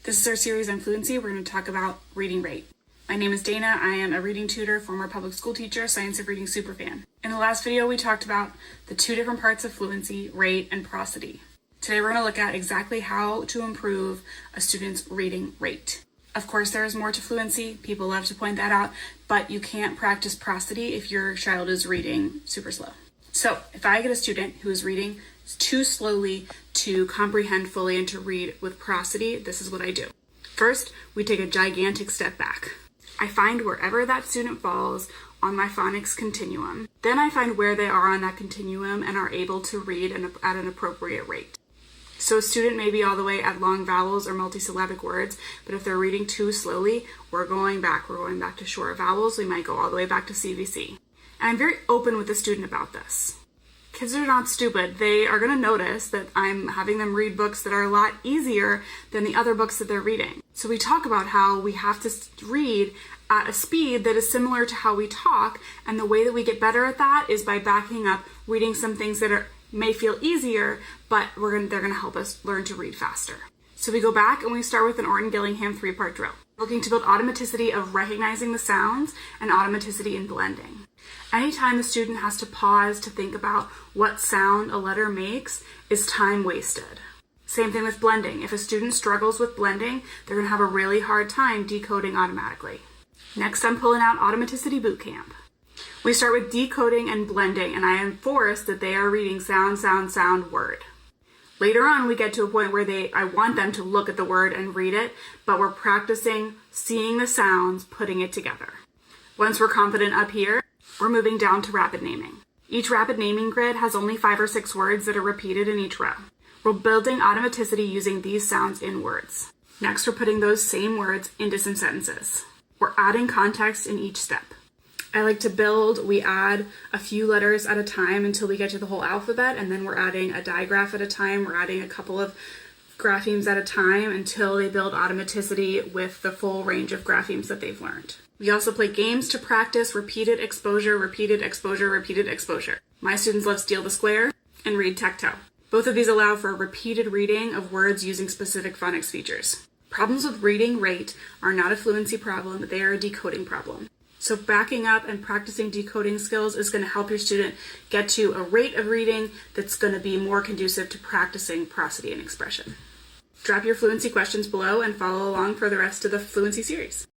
This is our series on fluency. We're going to talk about reading rate. My name is Dana. I am a reading tutor, former public school teacher, science of reading superfan. In the last video, we talked about the two different parts of fluency, rate and prosody. Today, we're going to look at exactly how to improve a student's reading rate. Of course, there is more to fluency. People love to point that out, but you can't practice prosody if your child is reading super slow. So if I get a student who is reading too slowly to comprehend fully and to read with prosody, this is what I do. First, we take a gigantic step back. I find wherever that student falls on my phonics continuum. Then I find where they are on that continuum and are able to read at an appropriate rate. So a student may be all the way at long vowels or multisyllabic words, but if they're reading too slowly, we're going back. We're going back to short vowels. We might go all the way back to CVC. And I'm very open with the student about this. Kids are not stupid. They are going to notice that I'm having them read books that are a lot easier than the other books that they're reading. So we talk about how we have to read at a speed that is similar to how we talk, and the way that we get better at that is by backing up, reading some things that may feel easier, but they're going to help us learn to read faster. So we go back and we start with an Orton-Gillingham 3-part drill, looking to build automaticity of recognizing the sounds and automaticity in blending. Anytime the student has to pause to think about what sound a letter makes is time wasted. Same thing with blending. If a student struggles with blending, they're going to have a really hard time decoding automatically. Next, I'm pulling out Automaticity Bootcamp. We start with decoding and blending, and I enforce that they are reading sound, sound, sound, word. Later on, we get to a point where I want them to look at the word and read it, but we're practicing seeing the sounds, putting it together. Once we're confident up here, we're moving down to rapid naming. Each rapid naming grid has only 5 or 6 words that are repeated in each row. We're building automaticity using these sounds in words. Next, we're putting those same words into some sentences. We're adding context in each step. I like to build, we add a few letters at a time until we get to the whole alphabet, and then we're adding a digraph at a time. We're adding a couple of graphemes at a time until they build automaticity with the full range of graphemes that they've learned. We also play games to practice repeated exposure, repeated exposure, repeated exposure. My students love Steal the Square and Read Tecto. Both of these allow for repeated reading of words using specific phonics features. Problems with reading rate are not a fluency problem, they are a decoding problem. So backing up and practicing decoding skills is going to help your student get to a rate of reading that's going to be more conducive to practicing prosody and expression. Drop your fluency questions below and follow along for the rest of the fluency series.